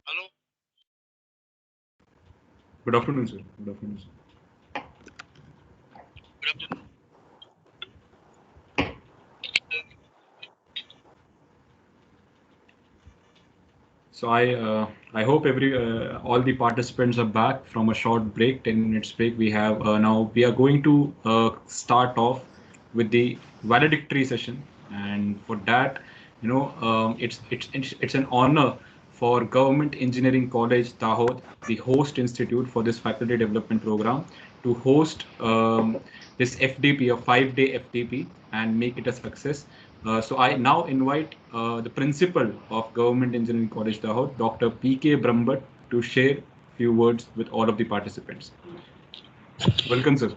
Hello. Good afternoon, sir. Good afternoon, sir. Good afternoon. So I hope every all the participants are back from a short break, 10 minutes break. We have now we are going to start off with the valedictory session, and for that, it's an honor for Government Engineering College Dahod, the host institute for this faculty development program, to host this FDP, a 5-day FDP, and make it a success. So I now invite the principal of Government Engineering College Dahod, Dr. P.K. Brahmbhatt, to share few words with all of the participants. Welcome, sir.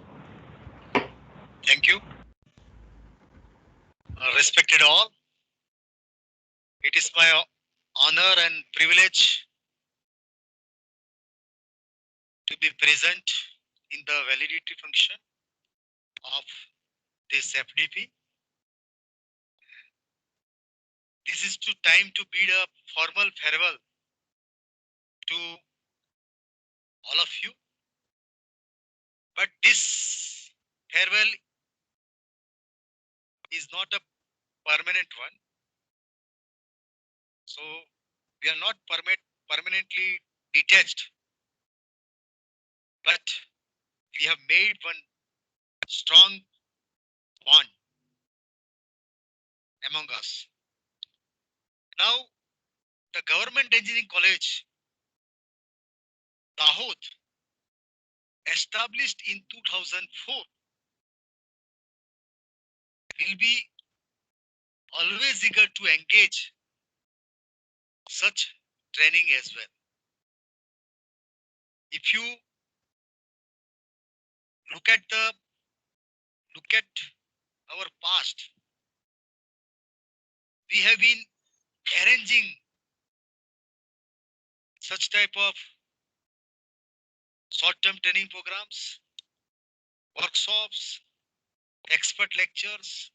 Thank you. Respected all, it is my honor and privilege to be present in the validity function of this FDP. This is to time to bid a formal farewell to all of you. But this farewell is not a permanent one. So we are not permanently detached, but we have made one strong bond among us. Now, the Government Engineering College, Dahod, established in 2004, will be always eager to engage such training as well. If you look at the look at our past, we have been arranging such type of short-term training programs, workshops, expert lectures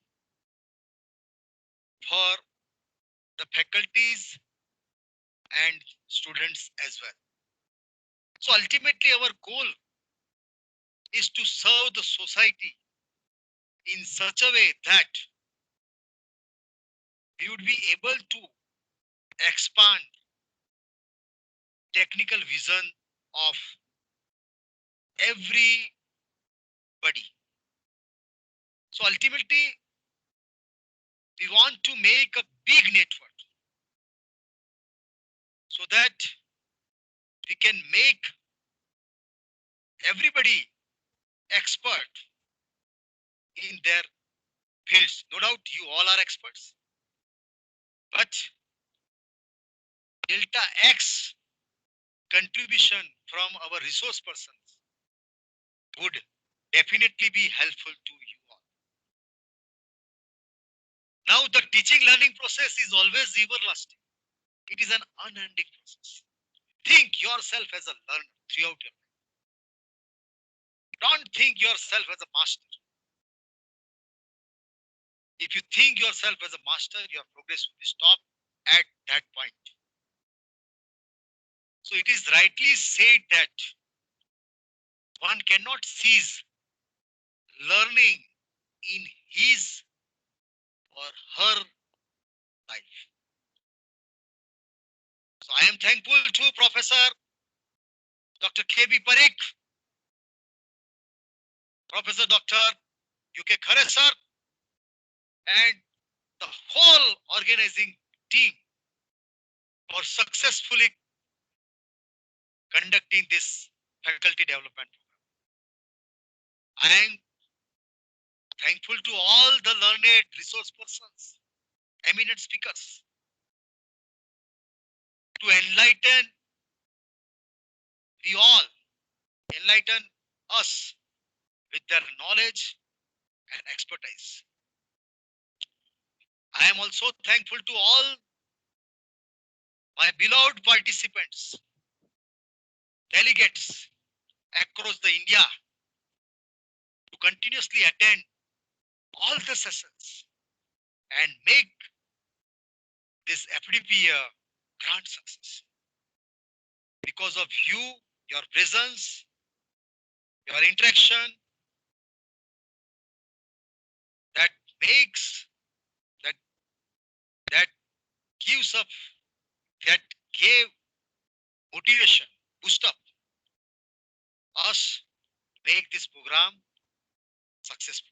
for the faculties and students as well. So ultimately our goal is to serve the society in such a way that we would be able to expand technical vision of everybody. So ultimately, we want to make a big network so that we can make everybody expert in their fields. No doubt you all are experts, but delta X contribution from our resource persons would definitely be helpful to you all. Now the teaching learning process is always everlasting. It is an unending process. Think yourself as a learner throughout your life. Don't think yourself as a master. If you think yourself as a master, your progress will be stopped at that point. So it is rightly said that one cannot cease learning in his or her life. So I am thankful to Professor Dr. K.B. Parikh, Professor Dr. U.K. Khare sir, and the whole organizing team for successfully conducting this faculty development program. I am thankful to all the learned resource persons, eminent speakers, to enlighten we all, enlighten us with their knowledge and expertise. I am also thankful to all my beloved participants, delegates across the India to continuously attend all the sessions and make this FDP a grand success. because of you, your presence, your interaction, that makes, that that gives up, that gave motivation, boost up us, make this program successful.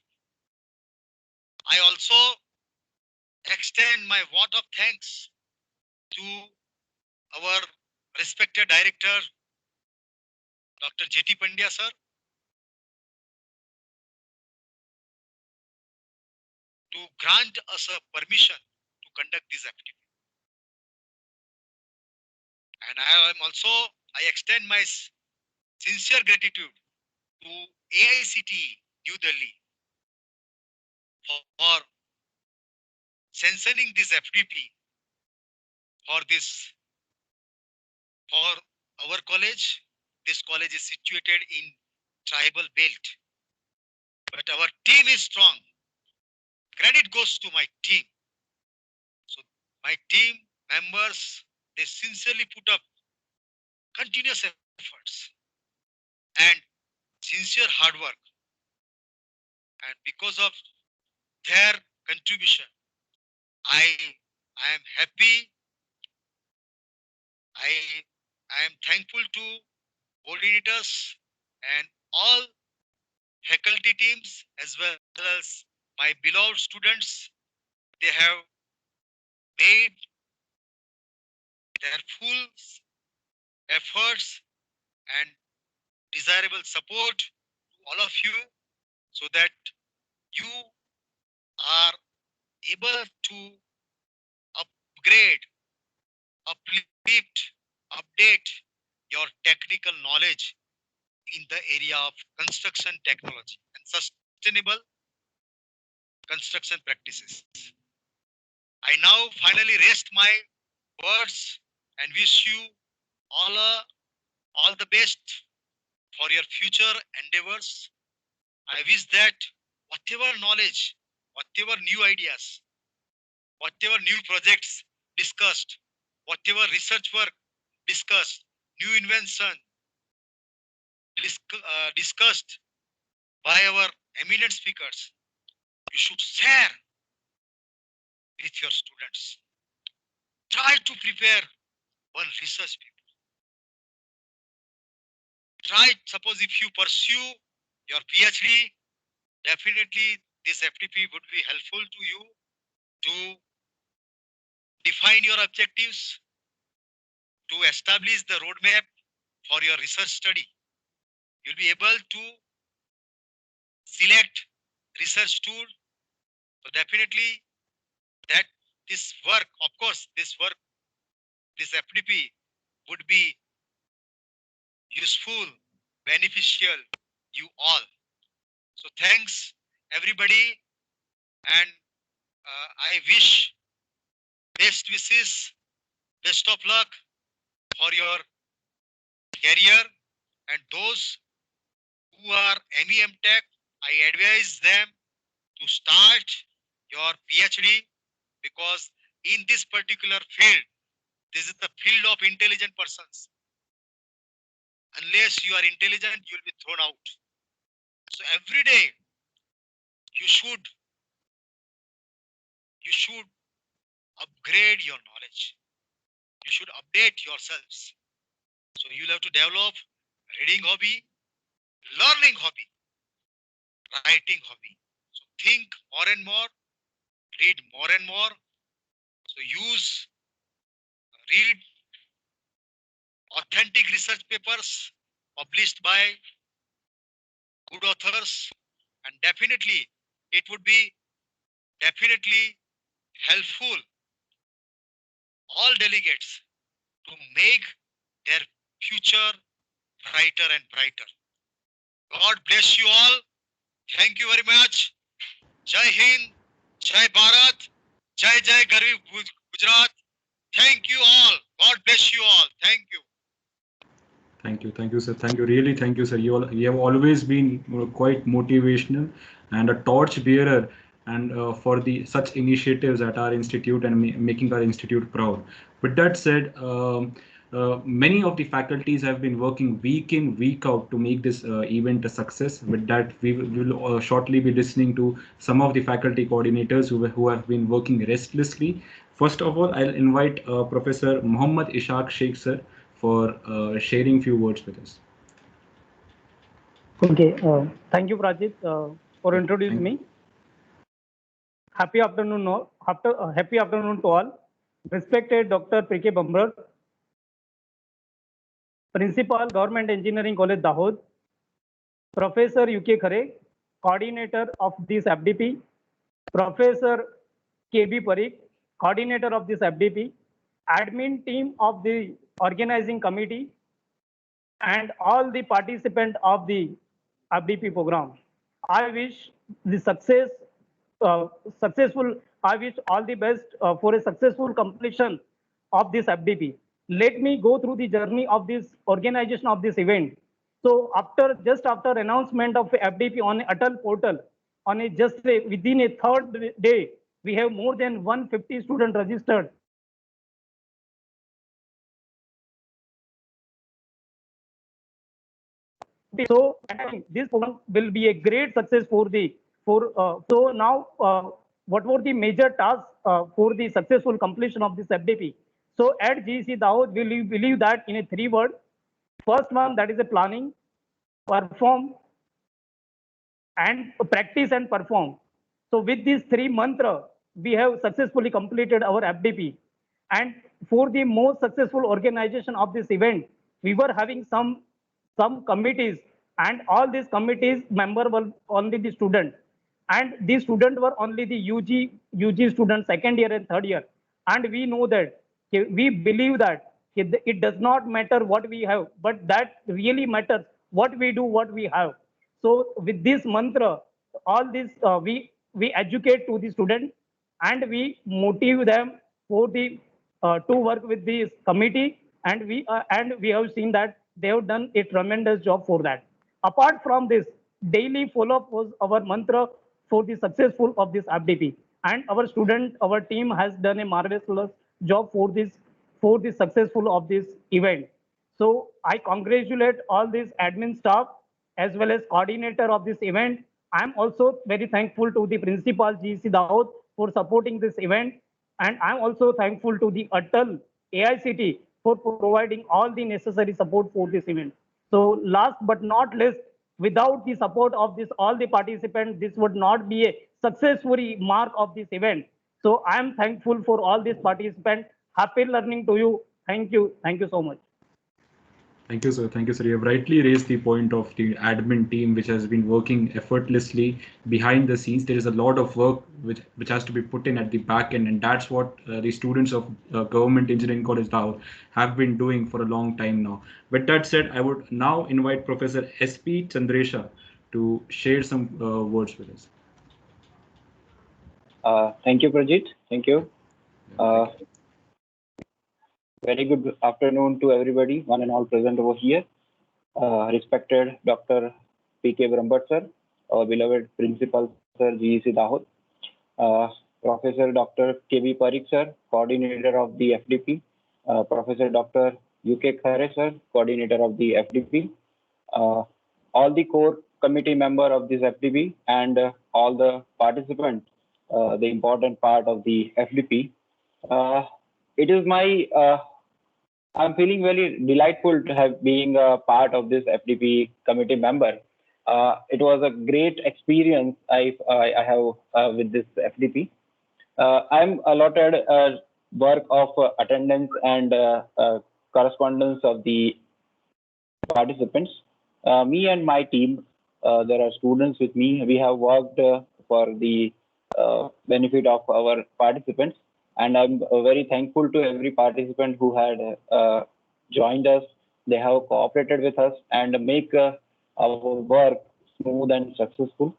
I also extend my vote of thanks to our respected director, Dr. J.T. Pandya sir, to grant us a permission to conduct this activity. And I extend my sincere gratitude to AICTE New Delhi for sanctioning this FDP for our college. This college is situated in tribal belt, but our team is strong. Credit goes to my team. So my team members, they sincerely put up continuous efforts and sincere hard work. And because of their contribution, I am happy. I am thankful to coordinators and all faculty teams as well as my beloved students. They have made their full efforts and desirable support to all of you so that you are able to upgrade, uplift, update your technical knowledge in the area of construction technology and sustainable construction practices. I now finally rest my words and wish you all the best for your future endeavors. I wish that whatever knowledge, whatever new ideas, whatever new projects discussed, whatever research work discussed, new invention discussed by our eminent speakers, you should share with your students. Try to prepare one research paper. Try, suppose if you pursue your PhD, definitely this FDP would be helpful to you to define your objectives, to establish the roadmap for your research study. You'll be able to select research tool. So definitely that this work, of course, this FDP would be useful, beneficial, you all. So thanks everybody, and I wish best wishes, best of luck for your career, and those who are MEM Tech, I advise them to start your PhD because in this particular field, this is the field of intelligent persons. Unless you are intelligent, you will be thrown out. So every day you should upgrade your knowledge. You should update yourselves. So you'll have to develop reading hobby, learning hobby, writing hobby. So think more and more, read more and more. So read authentic research papers published by good authors, and definitely it would be definitely helpful all delegates to make their future brighter and brighter. God bless you all. Thank you very much. Jai Hind, Jai Bharat, Jai Jai Garvi Gujarat. Thank you all. God bless you all. Thank you. Thank you, sir. Thank you, really, thank you, sir. You have always been quite motivational and a torch bearer, and for the such initiatives at our institute and making our institute proud. With that said, many of the faculties have been working week in, week out to make this event a success. With that, we will shortly be listening to some of the faculty coordinators who have been working restlessly. First of all, I'll invite Professor Muhammad Ishaq Sheikh sir for sharing few words with us. Okay, thank you, Prajit, for introducing Thank you. me. Happy afternoon, all. Happy afternoon to all. Respected Dr. P.K. Bambar, Principal, Government Engineering College, Dahod, Professor U.K. Khare, Coordinator of this FDP, Professor K.B. Parikh, Coordinator of this FDP, Admin team of the organizing committee, and all the participants of the FDP program. I wish the successful. I wish all the best for a successful completion of this FDP. Let me go through the journey of this organization of this event. So just after announcement of FDP on Atal portal, within a third day, we have more than 150 students registered. So I think this program will be a great success for the so now what were the major tasks for the successful completion of this FDP? So at GEC Dahod, we believe that in a 3 word. First one, that is a planning, perform, and practice and perform. So with these 3 mantra, we have successfully completed our FDP. And for the most successful organization of this event, we were having some committees, and all these committees member were only the student, and these students were only the UG students, second year and third year. And we know that we believe that it does not matter what we have, but that really matters what we do, what we have. So with this mantra, all this we educate to the student, and we motivate them for the to work with this committee, and we have seen that they have done a tremendous job for that. Apart from this, daily follow-up was our mantra for the successful of this FDP, and our team has done a marvelous job for the successful of this event. So I congratulate all this admin staff as well as coordinator of this event. I'm also very thankful to the principal GEC Dahod for supporting this event. And I'm also thankful to the Atal AICT for providing all the necessary support for this event. So last but not least, without the support of all the participants, this would not be a successful mark of this event. So I'm thankful for all these participants. Happy learning to you. Thank you. Thank you so much. Thank you, sir. Thank you, sir. You have rightly raised the point of the admin team, which has been working effortlessly behind the scenes. There is a lot of work which has to be put in at the back end, and that's what the students of Government Engineering College Dahod have been doing for a long time now. With that said, I would now invite Professor S.P. Chandresha to share some words with us. Thank you, Prajit. Thank you. Very good afternoon to everybody, one and all present over here. Respected Dr. P.K. Bambar sir, our beloved Principal Sir, GEC Dahod. Professor Dr. K.B. Parikh sir, Coordinator of the FDP. Professor Dr. U.K. Khare sir, Coordinator of the FDP. All the core committee member of this FDP, and all the participants, the important part of the FDP. It is my I'm feeling very delightful to have being a part of this FDP committee member. It was a great experience I have with this FDP. I'm allotted work of attendance and correspondence of the participants. Me and my team, there are students with me. We have worked for the benefit of our participants. And I'm very thankful to every participant who had joined us. They have cooperated with us and make our work smooth and successful.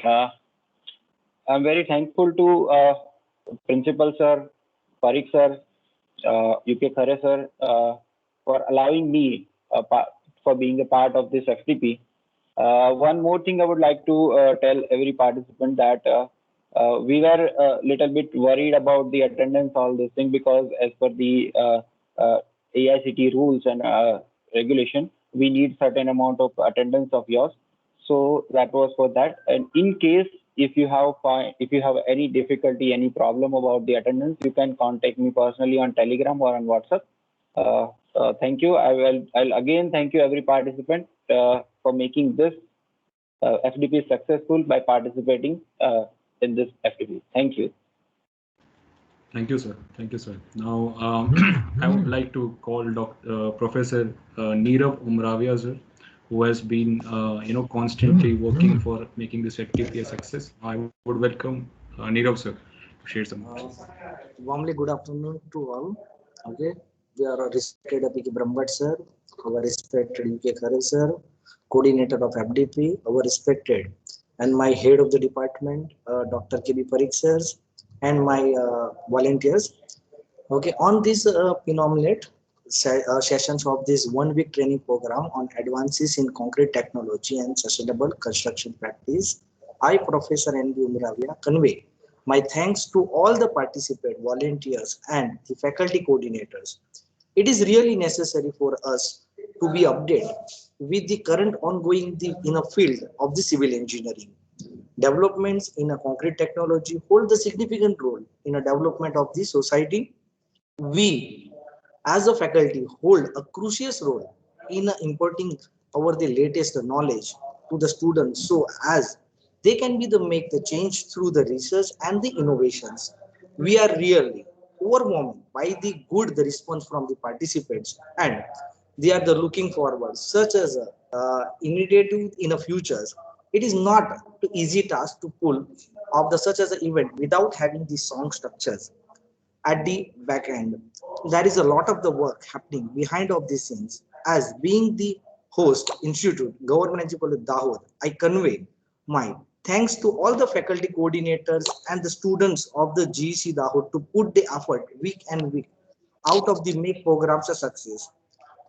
I'm very thankful to Principal Sir, Parikh Sir, U.K. Khare Sir, for allowing me for being a part of this FDP. One more thing I would like to tell every participant that we were a little bit worried about the attendance, all this thing, because as per the AICTE rules and regulation, we need certain amount of attendance of yours. So that was for that. And in case if you have any difficulty, any problem about the attendance, you can contact me personally on Telegram or on WhatsApp. Thank you. I'll again thank you every participant for making this FDP successful by participating in this FDP. Thank you. Thank you, sir. Thank you, sir. Now, I would like to call Professor Nirav Umravia, sir, who has been, constantly working for making this FTP a success. I would welcome Nirav, sir, to share some. Warmly good afternoon to all. Okay, we are respected P.K. Brahmbhatt sir, our respected U.K. Khare sir, coordinator of FDP, our respected, and my head of the department, Dr. K.B. Parikh sir, and my volunteers. Okay, on this phenomenal sessions of this 1 week training program on advances in concrete technology and sustainable construction practice, I, Professor N.B. Umravia, convey my thanks to all the participants, volunteers, and the faculty coordinators. It is really necessary for us to be updated with the current ongoing in a field of the civil engineering. Developments in a concrete technology hold a significant role in a development of the society. We, as a faculty, hold a crucial role in imparting our the latest knowledge to the students so as they can be the make the change through the research and the innovations. We are really overwhelmed by the good the response from the participants, and they are the looking forward such as a initiative in the futures. It is not an easy task to pull off the such as an event without having the song structures at the back end. There is a lot of the work happening behind of these scenes. As being the host institute, Government Education Dahod, I convey my thanks to all the faculty coordinators and the students of the GEC Dahod to put the effort week and week out of the make programs a success.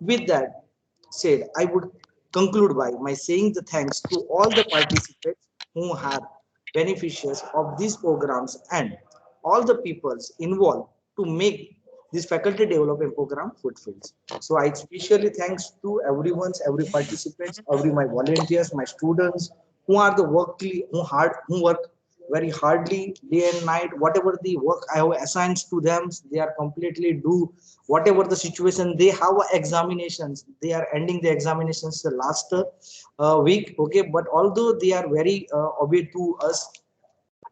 With that said, I would conclude by my saying the thanks to all the participants who have beneficiaries of these programs and all the peoples involved to make this faculty development program fulfills. So I especially thanks to everyone's, every participants, every my volunteers, my students who are the who work very hardly day and night. Whatever the work I have assigned to them, they are completely do whatever the situation they have examinations. They are ending the examinations the last week. Okay, but although they are very obey to us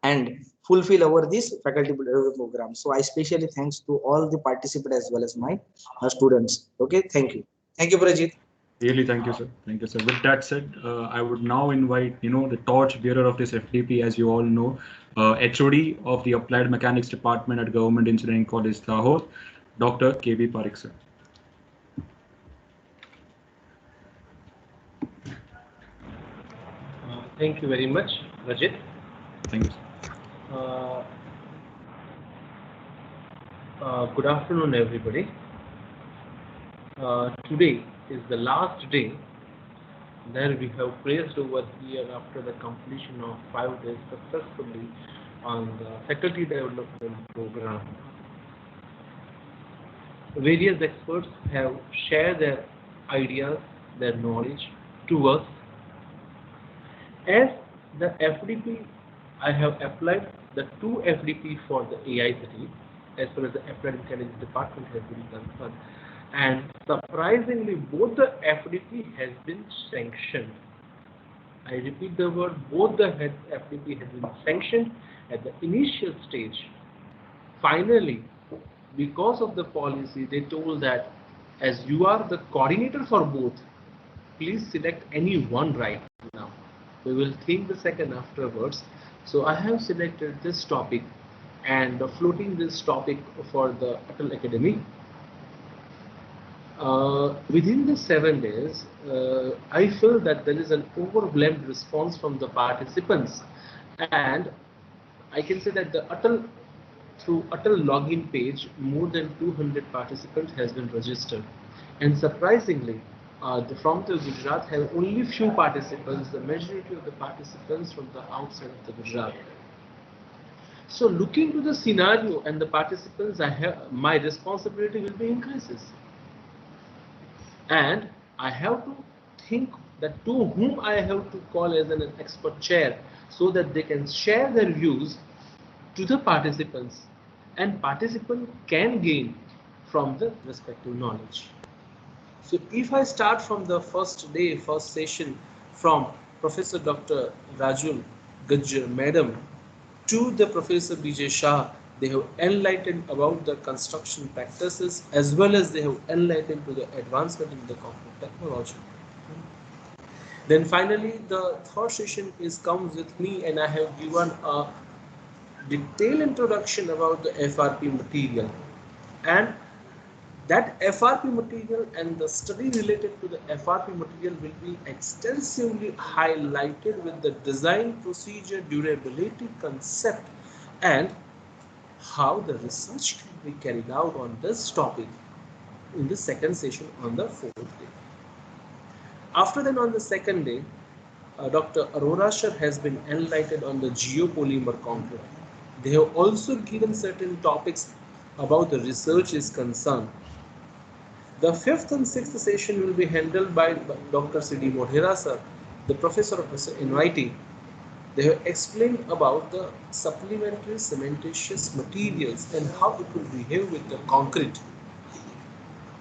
and fulfill our this faculty development program. So I especially thanks to all the participants as well as my students. Okay, thank you. Thank you, Prajit. Really, thank you, sir. Thank you, sir. With that said, I would now invite, the torch bearer of this FDP, as you all know, HOD of the Applied Mechanics Department at Government Engineering College, Dahod, Dr. K.B. Parikh, sir. Thank you very much, Rajit. Thank you, sir. Good afternoon, everybody. Today is the last day that we have placed over here after the completion of 5 days successfully on the faculty development program. Various experts have shared their ideas, their knowledge to us. As the FDP, I have applied the 2 FDP for the AICTE as far as the Applied Intelligence Department has been concerned. And surprisingly, both the FDP has been sanctioned. I repeat the word, both the FDP has been sanctioned at the initial stage. Finally, because of the policy, they told that as you are the coordinator for both, please select any one right now. We will think the second afterwards. So I have selected this topic and floating this topic for the Atal Academy. Within the 7 days, I feel that there is an overwhelmed response from the participants, and I can say that through Atal login page, more than 200 participants has been registered, and surprisingly, from the Gujarat have only few participants. The majority of the participants from the outside of the Gujarat. So looking to the scenario and the participants I have, my responsibility will be increases. and I have to think that to whom I have to call as an expert chair so that they can share their views to the participants and participant can gain from the respective knowledge. So if I start from the first day, first session from Professor Dr. Rajul Gajjar Madam to the Professor BJ Shah, they have enlightened about the construction practices as well as they have enlightened to the advancement in the concrete technology. Then finally the third session is comes with me and I have given a detailed introduction about the FRP material, and that FRP material and the study related to the FRP material will be extensively highlighted with the design procedure, durability concept, and how the research can be carried out on this topic in the second session on the fourth day. After that, on the second day, Dr. Arora sir has been enlightened on the geopolymer concrete. They have also given certain topics about the research is concerned. The fifth and sixth session will be handled by Dr. C.D. Modhera sir, the professor of NIT. They have explained about the supplementary cementitious materials and how it will behave with the concrete.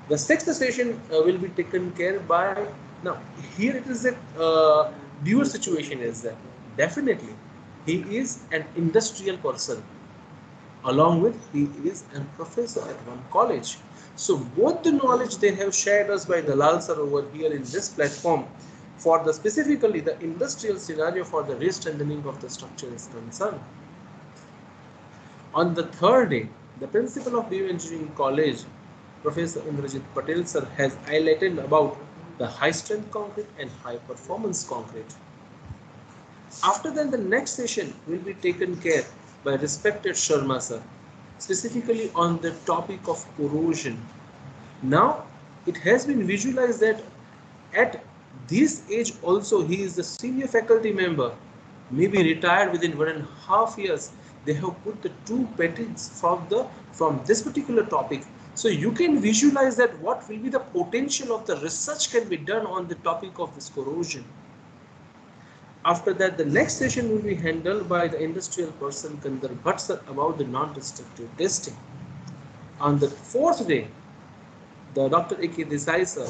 The sixth session will be taken care by, now here it is a dual situation is that definitely he is an industrial person, along with he is a professor at one college. So both the knowledge they have shared us by Dalal sir over here in this platform for the specifically the industrial scenario for the re-strengthening of the structure is concerned. On the third day, the principal of Bioengineering College, Professor Indrajit Patel sir, has highlighted about the high strength concrete and high performance concrete. After that, the next session will be taken care by respected Sharma sir, specifically on the topic of corrosion. Now, it has been visualized that at this age also he is the senior faculty member, maybe retired within 1.5 years. They have put the two patents from this particular topic. So you can visualize that what will be the potential of the research can be done on the topic of this corrosion. After that, the next session will be handled by the industrial person Kandar Bhatt sir about the non-destructive testing. On the fourth day, the Dr. A.K. Desai sir,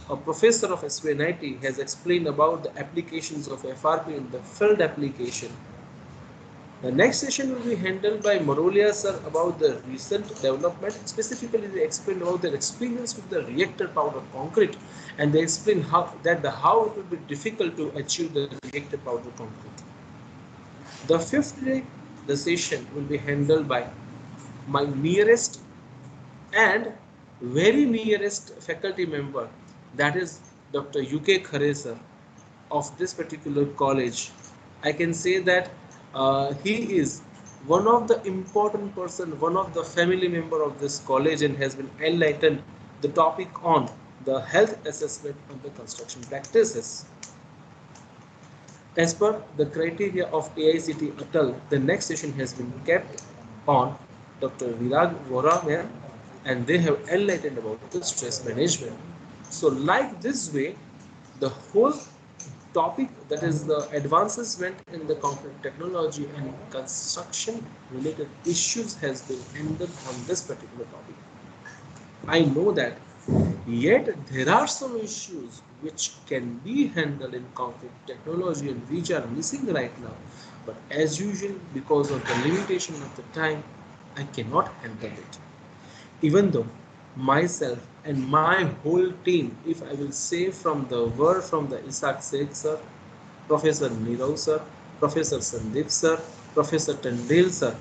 a professor of SVNIT, has explained about the applications of FRP in the field application. The next session will be handled by Marolia sir about the recent development. Specifically, they explain about their experience with the reactor powder concrete, and they explain how it will be difficult to achieve the reactor powder concrete. The fifth day, the session will be handled by my nearest and very nearest faculty member, that is Dr. U.K. Khare sir of this particular college. I can say that he is one of the important person, one of the family member of this college, and has been enlightened the topic on the health assessment of the construction practices. As per the criteria of AICT Atal, the next session has been kept on Dr. Virag Vora, and they have enlightened about the stress management. So like this way, the whole topic, that is the advancement in the concrete technology and construction related issues, has been ended on this particular topic. I know that yet there are some issues which can be handled in concrete technology and which are missing right now, but as usual, because of the limitation of the time, I cannot handle it. Even though myself and my whole team, if I will say from the word from the Isaac Sheikh sir, Professor Nirav sir, Professor Sandeep sir, Professor Tandel sir,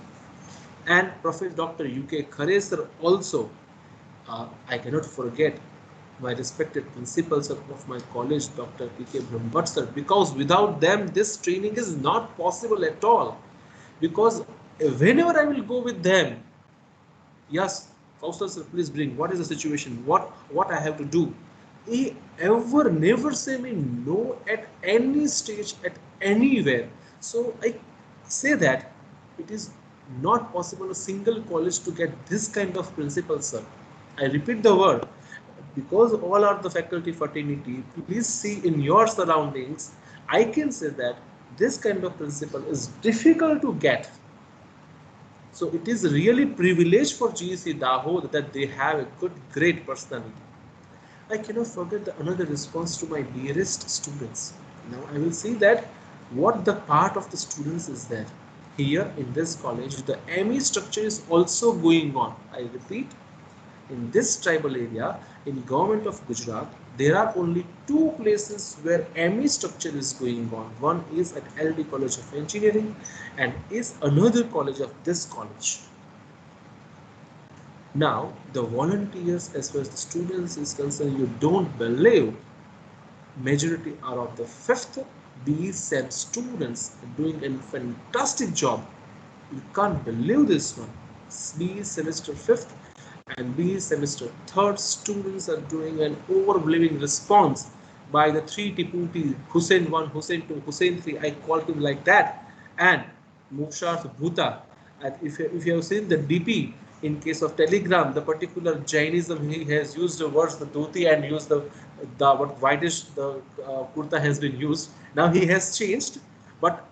and Professor Dr. U.K. Khare sir also, I cannot forget my respected principals of my college, Dr. P.K. Brahmbhatt sir, because without them this training is not possible at all. Because whenever I will go with them, yes, Kaustubh sir, please bring, what is the situation, what I have to do. He ever never say me no at any stage, at anywhere. So I say that it is not possible a single college to get this kind of principal, sir. I repeat the word. because all are the faculty fraternity, please see in your surroundings, I can say that this kind of principal is difficult to get. So it is really privilege for GEC Dahod that they have a good, great personality. I cannot forget the another response to my dearest students. Now I will see that what the part of the students is there. Here in this college, the ME structure is also going on. I repeat, in this tribal area, in government of Gujarat, there are only two places where ME structure is going on. One is at LD College of Engineering and is another college of this college. Now, the volunteers as far as the students is concerned, you don't believe, majority are of the 5th BE SEM students doing a fantastic job. You can't believe this one. BE semester 5th and BE semester 3rd students are doing an overwhelming response by the three deputy, Hussein 1, Hussein 2, Hussein 3, I called him like that, and Mukshat Bhuta. And if you have seen the DP in case of Telegram, the particular Jainism, he has used the words the dhoti and used the what whitish the kurta has been used. Now he has changed, but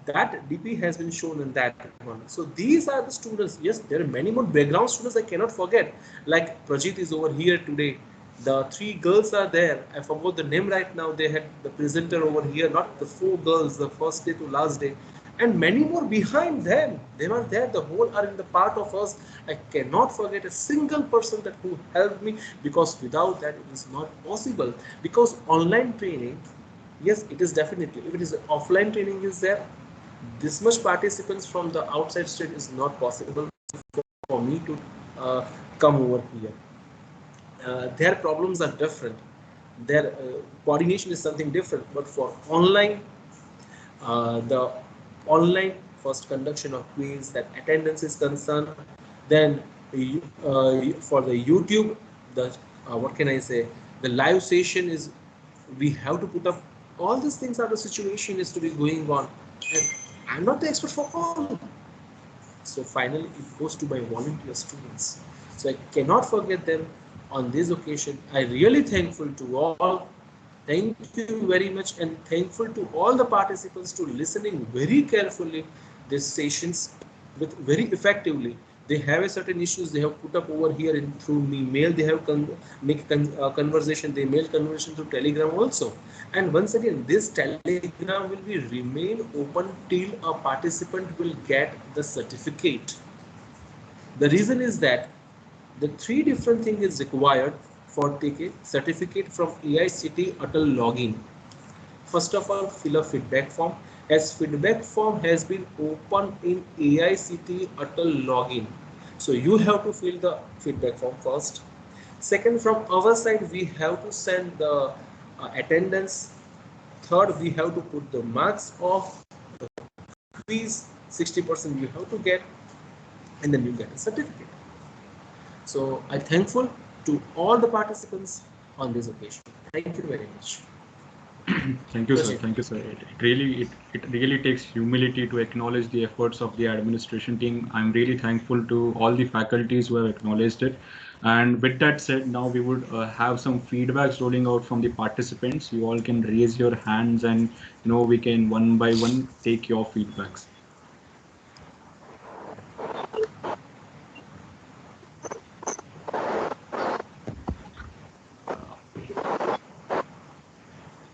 that DP has been shown in that one. So these are the students. Yes, there are many more background students I cannot forget. Like Prajit is over here today. The 3 girls are there. I forgot the name right now. They had the presenter over here, not the 4 girls, the first day to last day. And many more behind them. They were there. The whole are in the part of us. I cannot forget a single person that who helped me, because without that it is not possible. Because online training, yes, it is definitely. If it is offline training is there, this much participants from the outside state is not possible for me to come over here. Their problems are different. Their coordination is something different. But for online, the online first conduction of quiz, that attendance is concerned. Then for the YouTube, the what can I say? The live session is, we have to put up all these things. Are the situation is to be going on, and I'm not the expert for all. So finally, it goes to my volunteer students. So I cannot forget them on this occasion. I really thankful to all. Thank you very much, and thankful to all the participants to listening very carefully these sessions with very effectively. They have a certain issues they have put up over here in through mail. They have conversation. They mail conversation through Telegram also. And once again, this Telegram will be remain open till a participant will get the certificate. The reason is that the 3 different thing is required for taking certificate from AICTE Atal login. First of all, fill a feedback form, as feedback form has been open in AICTE Atal login. So you have to fill the feedback form first. Second, from our side, we have to send the attendance. Third, we have to put the marks of the quiz, 60% you have to get, and then you get a certificate. So I'm thankful to all the participants on this occasion. Thank you very much. Thank you, sir. Thank you, sir. It really takes humility to acknowledge the efforts of the administration team. I'm really thankful to all the faculties who have acknowledged it. And with that said, now we would have some feedbacks rolling out from the participants. You all can raise your hands, and we can one by one take your feedbacks.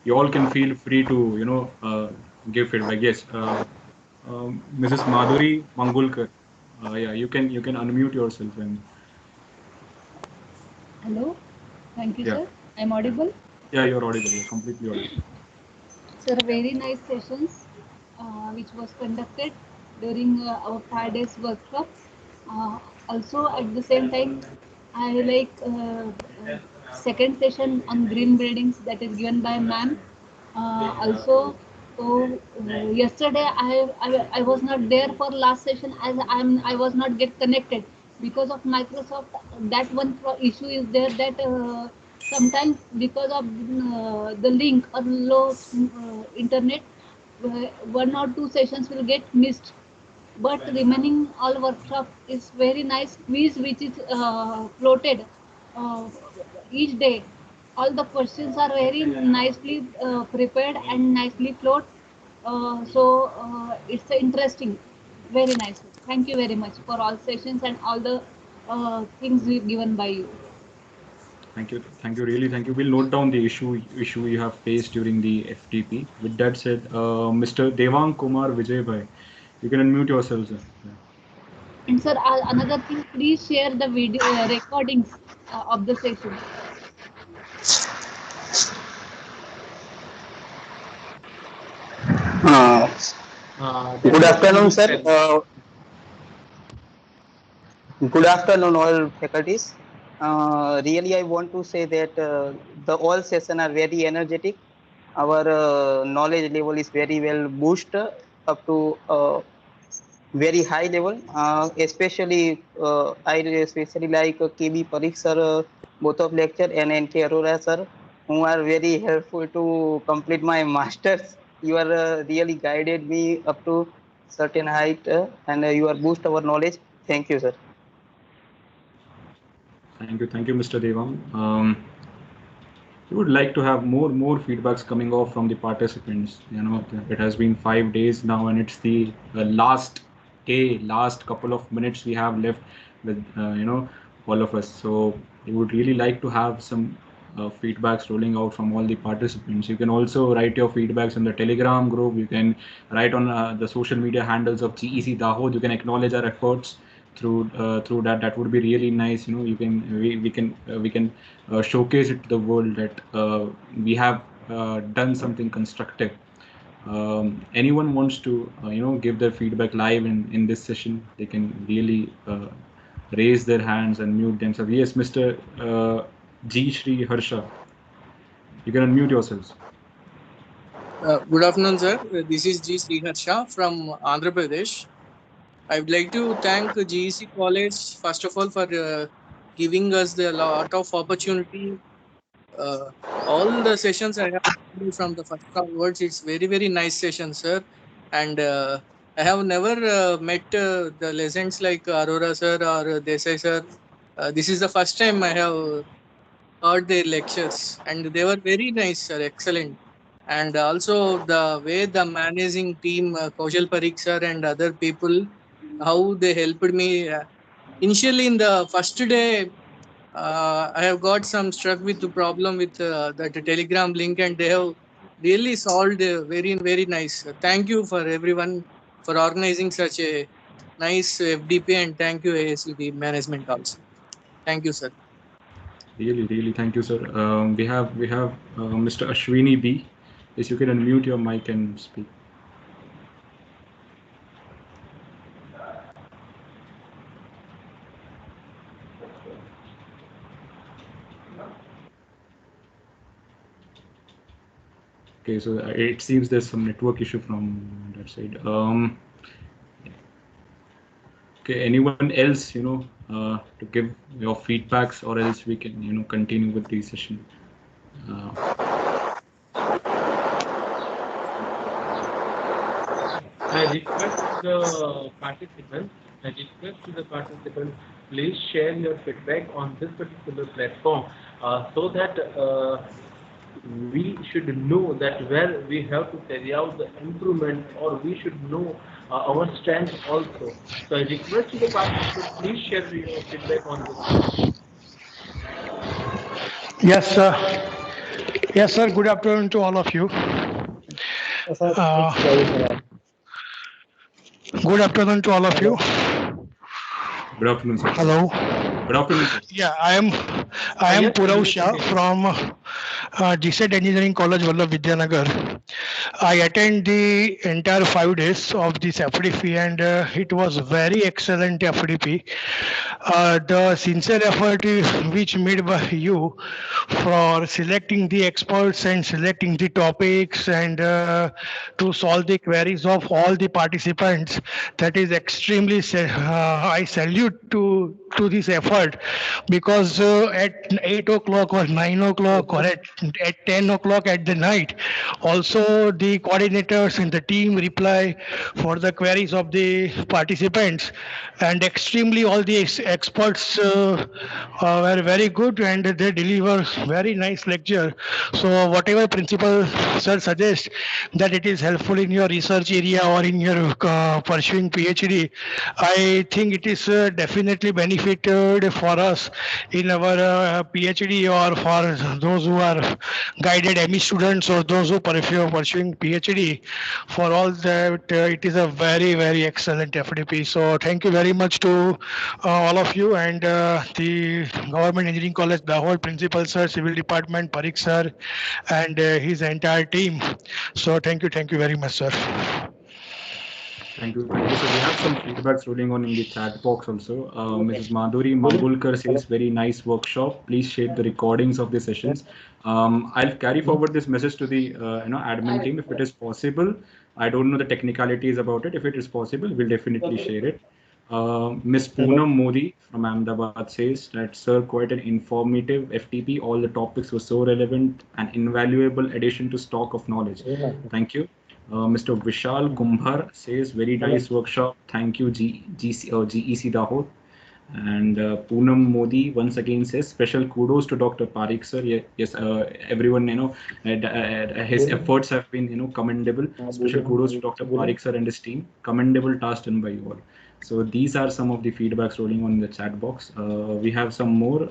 You all can feel free to give feedback. Yes, Mrs. Madhuri Mangulkar, yeah, you can unmute yourself. And hello, thank you, yeah. Sir. I'm audible. Yeah, you're audible. You're completely audible. Sir, very nice sessions which was conducted during our 5 days workshop. Also at the same time, I like second session on green buildings that is given by ma'am. Also, so yesterday I was not there for last session, as I was not get connected because of Microsoft. That one issue is there, that sometimes because of the link or low internet, one or two sessions will get missed. But remaining all workshop is very nice quiz which is floated each day. All the questions are very nicely prepared and nicely flowed. It's interesting, very nice. Thank you very much for all sessions and all the things given by you. Thank you, really, thank you. We'll note down the issue you have faced during the FTP. With that said, Mr. Devang Kumar Vijay, you can unmute yourself, sir. Yeah. And sir, another thing, please share the video recordings of the session. Good afternoon, sir. Good afternoon, all faculties. Really, I want to say that the all sessions are very energetic. Our knowledge level is very well boosted up to very high level. I especially like KB Parikh sir, both of lecture, and NK Arora sir, who are very helpful to complete my masters. You are really guided me up to certain height, and you are boost our knowledge. Thank you, sir. Thank you, Mr. Devang. We would like to have more feedbacks coming off from the participants. You know, it has been 5 days now, and it's the last couple of minutes we have left with all of us. So we would really like to have some feedbacks rolling out from all the participants. You can also write your feedbacks in the Telegram group. You can write on the social media handles of GEC Dahod. You can acknowledge our efforts through that. That would be really nice. You know, we can showcase it to the world that we have done something constructive. Anyone wants to give their feedback live in this session, they can really raise their hands and mute themselves. Yes, Mr. G. Shri Harsha, you can unmute yourselves. Good afternoon, sir. This is G. Sriharsha from Andhra Pradesh. I would like to thank GEC College, first of all, for giving us the lot of opportunity. All the sessions I have from the first onwards, it's very, very nice session, sir. And I have never met the legends like Arora sir or Desai sir. This is the first time I have heard their lectures, and they were very nice, sir, excellent. And also the way the managing team, Kaushal Parikh sir and other people, how they helped me. Initially, in the first day, I have got some struck with the problem with that Telegram link, and they have really solved very, very nice. Thank you for everyone for organizing such a nice FDP, and thank you ASUD management also. Thank you, sir. Really, thank you, sir. We have Mr. Ashwini B. Yes, you can unmute your mic and speak. Okay, so it seems there's some network issue from that side. Okay, anyone else, to give your feedbacks, or else we can, continue with the session. I request the participants, please share your feedback on this particular platform so that we should know that where we have to carry out the improvement, or we should know our strength also. So I request the participants, please share your feedback on this. Yes, sir. Yes, sir. Good afternoon to all of you. Good afternoon to all of you. Good afternoon, sir. Hello. Good afternoon, sir. Yeah, I am Purav Shah from GSET Engineering College, Vallabh Vidyanagar. I attend the entire 5 days of this FDP, and it was very excellent FDP. The sincere effort which made by you for selecting the experts and selecting the topics and to solve the queries of all the participants, that is extremely I salute to this effort, because at 8 o'clock or 9 o'clock or at 10 o'clock at the night, also the coordinators and the team reply for the queries of the participants, and extremely all the experts were very good and they deliver very nice lecture. So whatever principal sir suggests that it is helpful in your research area or in your pursuing PhD, I think it is definitely benefited for us in our PhD or for those who are guided ME students or those who pursuing PhD. For all that, it is a very excellent FDP. So thank you very much to all of you and the Government Engineering College Dahod principal sir, Civil Department, Parik sir, and his entire team. So thank you very much, sir. Thank you. So we have some feedbacks rolling on in the chat box also. Mrs. Madhuri Mangulkar says, very nice workshop. Please share the recordings of the sessions. I'll carry forward this message to the admin team if it is possible. I don't know the technicalities about it. If it is possible, we'll definitely share it. Miss Poonam Modi from Ahmedabad says that, sir, quite an informative FTP. All the topics were so relevant and invaluable addition to stock of knowledge. Thank you. Mr. Vishal Kumbhar says, very nice workshop. Thank you, GEC Dahod. And Poonam Modi once again says, special kudos to Dr. Parik sir. Yes, everyone, his efforts have been, commendable. Special kudos to Dr. Parik sir and his team. Commendable task done by you all. So these are some of the feedbacks rolling on in the chat box. We have some more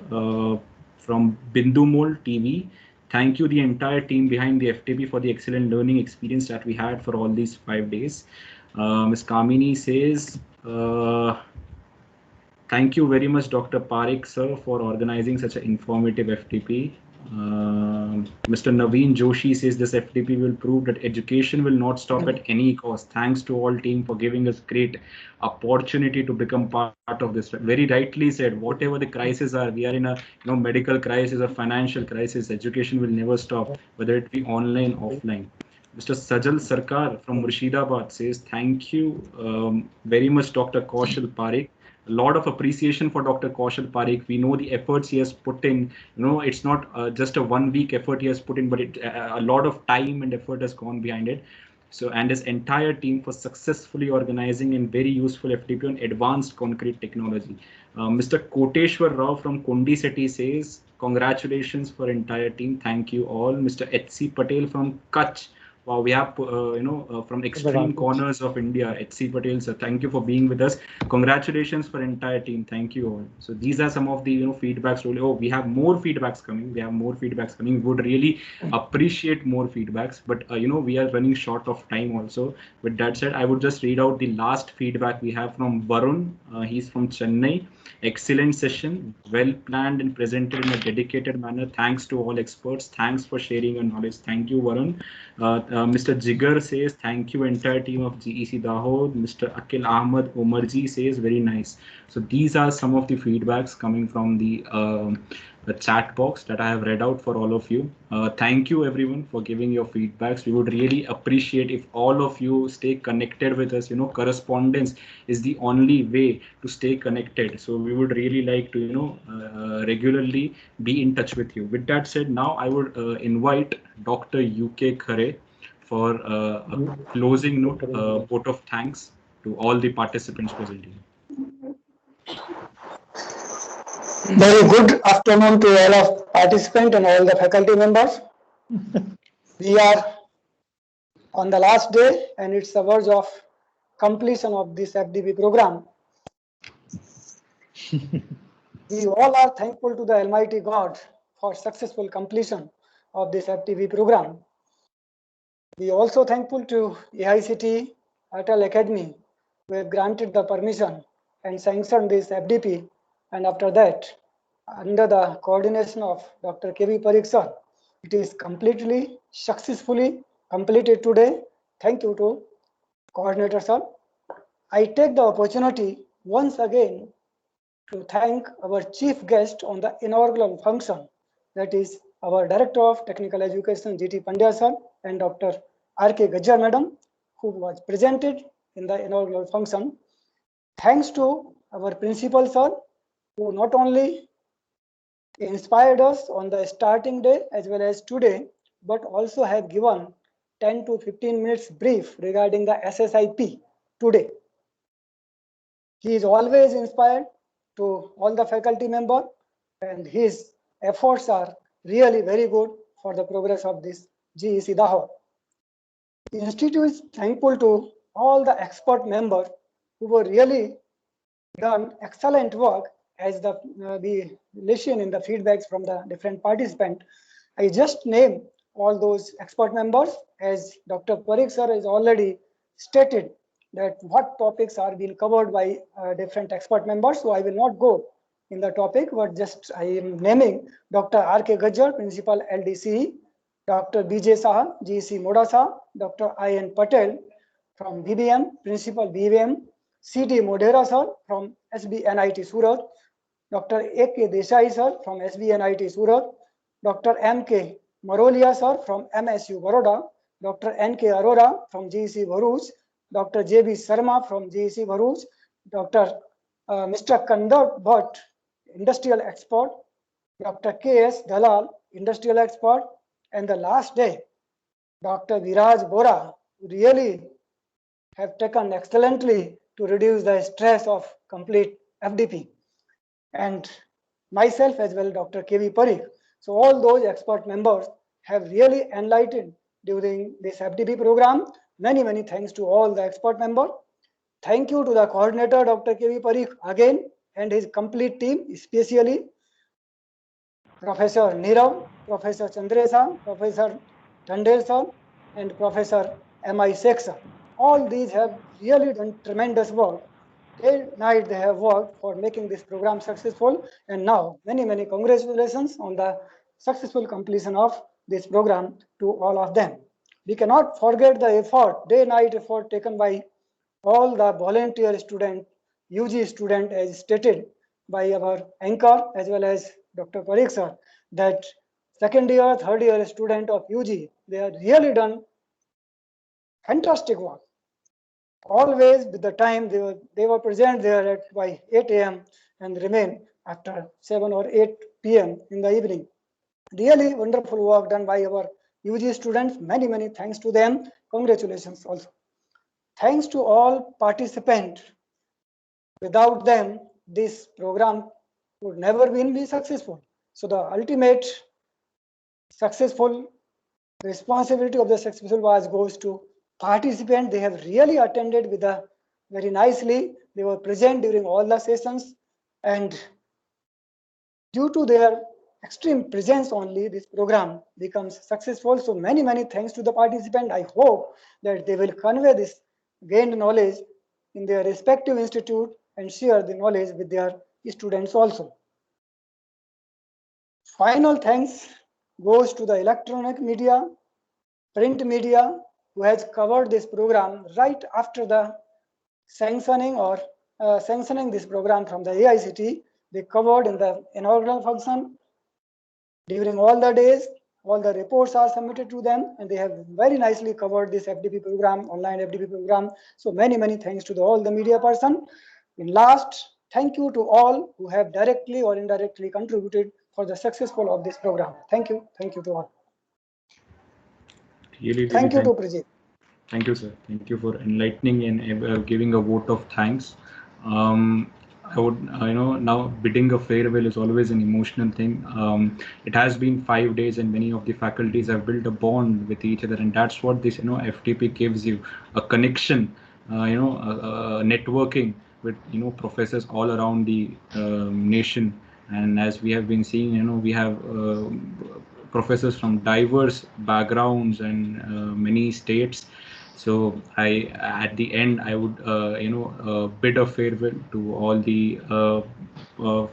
from Bindu Mol TV. Thank you, the entire team behind the FTP, for the excellent learning experience that we had for all these 5 days. Ms. Kamini says, thank you very much, Dr. Parik sir, for organizing such an informative FTP. Mr. Naveen Joshi says this FTP will prove that education will not stop at any cost. Thanks to all team for giving us great opportunity to become part of this. Very rightly said, whatever the crises are, we are in a medical crisis or financial crisis, education will never stop, whether it be online, offline. Mr. Sajal Sarkar from Murshidabad says, thank you very much, Dr. Kaushal Parik. A lot of appreciation for Dr. Kaushal Parik. We know the efforts he has put in. It's not just a 1 week effort he has put in, but a lot of time and effort has gone behind it. So, and his entire team for successfully organizing and very useful FTP on advanced concrete technology. Mr. Koteshwar Rao from Kundi City says, congratulations for entire team. Thank you all. Mr. H.C. Patel from Kutch. Wow, we have, from extreme corners of India, H.C. Patel, so thank you for being with us. Congratulations for entire team. Thank you all. So these are some of the, feedbacks. Oh, we have more feedbacks coming. We would really appreciate more feedbacks, but, we are running short of time also. With that said, I would just read out the last feedback we have from Varun. He's from Chennai. Excellent session, well planned and presented in a dedicated manner. Thanks to all experts. Thanks for sharing your knowledge. Thank you, Varun. Mr. Jigar says, thank you, entire team of GEC Dahod. Mr. Akil Ahmad Omarji says, very nice. So these are some of the feedbacks coming from the chat box that I have read out for all of you. Thank you everyone for giving your feedbacks. We would really appreciate if all of you stay connected with us. Correspondence is the only way to stay connected. So we would really like to, regularly be in touch with you. With that said, now I would invite Dr. UK Khare for a closing note, vote of thanks to all the participants present here. Very good afternoon to all of participants and all the faculty members. We are on the last day and it's the verge of completion of this FDP program. We all are thankful to the Almighty God for successful completion of this FDP program. We are also thankful to AICTE Atal Academy who have granted the permission and sanctioned this FDP, and after that, under the coordination of Dr. K.V. Parik sir, it is completely successfully completed today. Thank you to coordinator sir. I take the opportunity once again to thank our chief guest on the inaugural function, that is our Director of Technical Education G.T. Pandya sir and Dr. R.K. Gajjar madam, who was presented in the inaugural function. Thanks to our principal sir, who not only inspired us on the starting day as well as today, but also have given 10 to 15 minutes brief regarding the SSIP today. He is always inspired to all the faculty members, and his efforts are really very good for the progress of this GEC Dahod. The institute is thankful to all the expert members who were really done excellent work as we listen in the feedbacks from the different participants. I just name all those expert members as Dr. Parikh sir has already stated that what topics are being covered by different expert members. So I will not go in the topic, but just I am naming Dr. R.K. Gajjar, Principal LDCE, Dr. B.J. Saha, GC Modasa, Dr. I.N. Patel from BBM, Principal BBM, C.D. Modera sir from SBNIT Surat, Dr. A.K. Desai sir from SBNIT Surat, Dr. M.K. Marolia sir from MSU Baroda, Dr. N.K. Arora from GEC Bharuch, Dr. J.B. Sharma from GEC Bharuch, Dr. Mr. Kandar Bhatt, Industrial Expert, Dr. K.S. Dalal, Industrial Expert, and the last day, Dr. Viraj Bora, really have taken excellently to reduce the stress of complete FDP. And myself as well, Dr. K.V. Parikh. So all those expert members have really enlightened during this FDP program. Many, many thanks to all the expert members. Thank you to the coordinator, Dr. K.V. Parikh, again, and his complete team, especially Professor Nirav, Professor Chandresa, Professor Tandel sir, and Professor M.I. Sheikh sir. All these have really done tremendous work. Day and night they have worked for making this program successful, and now many, many congratulations on the successful completion of this program to all of them. We cannot forget the effort, day and night effort taken by all the volunteer student, UG student, as stated by our anchor as well as Dr. Parikh sir, that second year, third year student of UG, they have really done fantastic work. Always with the time they were present there at by 8 a.m. and remain after 7 or 8 p.m. in the evening. Really wonderful work done by our UG students. Many, many thanks to them. Congratulations also. Thanks to all participants. Without them, this program would never be successful. So the ultimate successful responsibility of the successful was goes to participants. They have really attended with a very nicely. They were present during all the sessions, and due to their extreme presence only, this program becomes successful. So many, many thanks to the participant. I hope that they will convey this gained knowledge in their respective institute and share the knowledge with their students also. Final thanks goes to the electronic media, print media, who has covered this program right after the sanctioning or sanctioning this program from the AICT. They covered in the inaugural function. During all the days, all the reports are submitted to them, and they have very nicely covered this FDP program, online FDP program. So many, many thanks to all the media person. In last, thank you to all who have directly or indirectly contributed for the successful of this program. Thank you. Thank you to all. Really, thank you to Prajeet. Thank you, sir. Thank you for enlightening and giving a vote of thanks. I would, now bidding a farewell is always an emotional thing. It has been 5 days, and many of the faculties have built a bond with each other, and that's what this, FDP gives you, a connection, networking with, professors all around the nation. And as we have been seeing, we have professors from diverse backgrounds and many states. So at the end, I would, bid a farewell to all the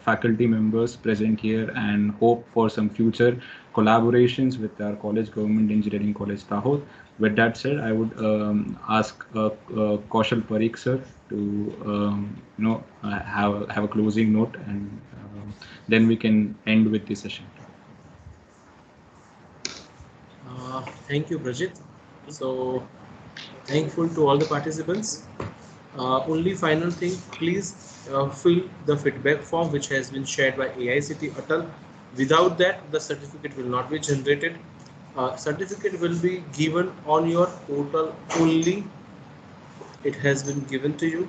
faculty members present here, and hope for some future collaborations with our college, Government Engineering College Dahod. With that said, I would ask Kaushal Parikh sir to, have a closing note, and then we can end with the session. Thank you, Prajeet. So thankful to all the participants. Only final thing, please fill the feedback form which has been shared by AICT Atal. Without that, the certificate will not be generated. Certificate will be given on your portal only. It has been given to you.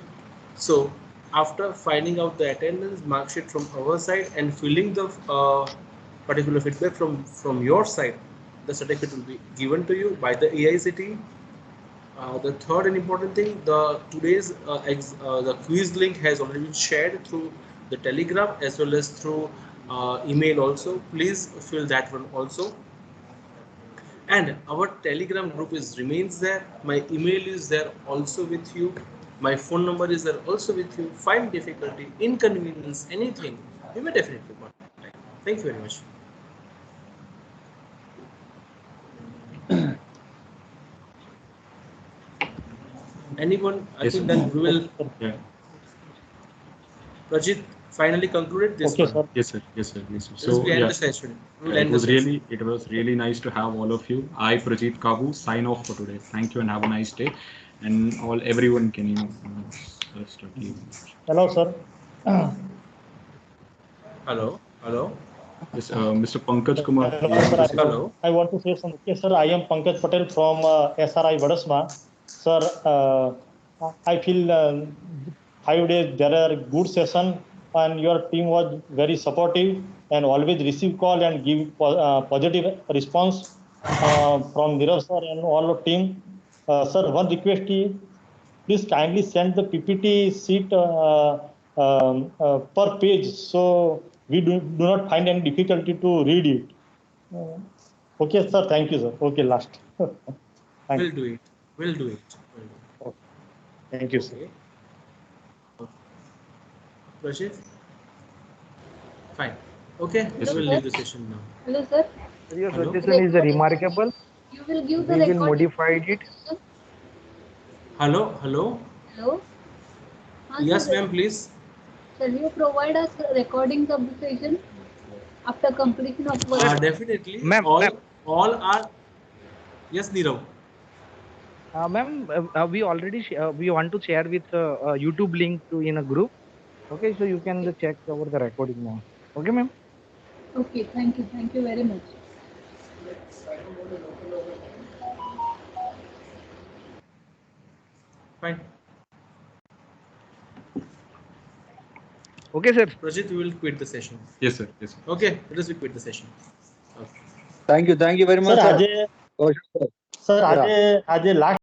So after finding out the attendance mark sheet from our side and filling the particular feedback from your side, the certificate will be given to you by the AICTE. The third and important thing, the quiz link has already been shared through the Telegram as well as through email also. Please fill that one also. And our Telegram group remains there. My email is there also with you. My phone number is there also with you. Find difficulty, inconvenience, anything, you may definitely contact. Thank you very much. Anyone? I think then we will. Yeah. Rajit finally concluded this one. Sir. Yes, sir. Yes, sir. Yes, sir. So we end the session. It was really nice to have all of you. I, Prajit Kabu, sign off for today. Thank you and have a nice day. And everyone can start leaving. Hello, sir. Hello. Yes, Mr. Pankaj Kumar. Hello. I want to say something. Yes, sir. I am Pankaj Patel from SRI Vadasma. Sir, I feel 5 days there are good session and your team was very supportive and always receive call and give positive response from Nirav sir and all the team. Sir, one request is please kindly send the PPT sheet per page so we do not find any difficulty to read it. Okay, sir. Thank you, sir. Okay, last. We'll do it. Okay. Thank you, sir. Rajit? Fine. Okay, Yes, we'll sir. leave the session now. Hello, sir. Your Hello? suggestion is remarkable. You will give the We will recording. modify it. Hello. Hello. Yes, Sir, ma'am, please. shall you provide us recordings of the session after completion of work? Definitely. Ma'am, all are. Yes, Nirav. Ma'am, we already we want to share with YouTube link in a group. Okay, so you can check over the recording now. Okay, ma'am. Okay, thank you. Thank you very much. Fine. Okay, sir. Rajit, we will quit the session. Yes, sir. Yes, sir. Okay, let us quit the session. Okay. Thank you very much, Sir, sir. Sir, Yeah. आज last